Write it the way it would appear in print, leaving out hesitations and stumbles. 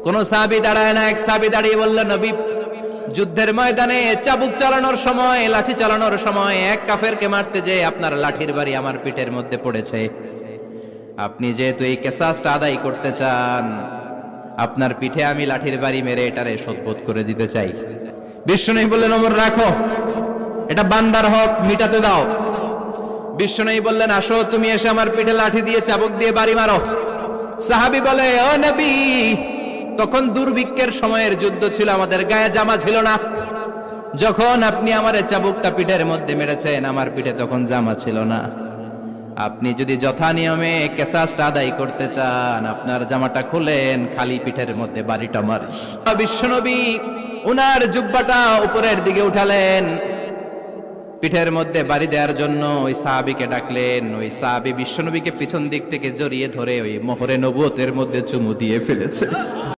কোন সাহাবী দাঁড়ায় না, এক সাহাবী দাঁড়িয়ে বলল, নবী, যুদ্ধের ময়দানে চাবুক চালানোর সময়, লাঠি চালানোর সময় এক কাফেরকে মারতে যেয়ে আপনার লাঠির বাড়ি আমার পিঠের মধ্যে পড়েছে। আপনি যেহেতু এই কিসাসটা আদায় করতে চান, আপনার পিঠে আমি লাঠির বাড়ি মেরে এটারে শোধবোধ করে দিতে চাই। বিশ্বনবী বললেন, ওমর রাখো, এটা বান্দার হক, মিটাতে দাও। বিশ্বনবী বললেন, আসো, তুমি এসে আমার পিঠে লাঠি দিয়ে চাবুক দিয়ে বাড়ি মারো। সাহাবী বলে, ও নবী, তখন দুর্ভিক্ষের সময়ের যুদ্ধ ছিল, আমাদের গায়ে জামা ছিল না। যখন আপনি আমার চাবুকটা পিঠের মধ্যে মেরেছেন, আমার পিঠে তখন জামা ছিল না। আপনি যদি যথা নিয়মে কিসাসটা আদায় করতে চান, আপনার জামাটা খুলেন, খালি পিঠের মধ্যে বাড়িটা মারিস। বিশ্বনবী উনার জুব্বাটা উপরের দিকে উঠালেন, পিঠের মধ্যে বাড়ি দেওয়ার জন্য ওই সাহাবীকে ডাকলেন। ওই সাহাবী বিশ্বনবীকে পিছন দিক থেকে জড়িয়ে ধরে ওই মোহরে নবুয়তের মধ্যে চুমু দিয়ে ফেলেছে।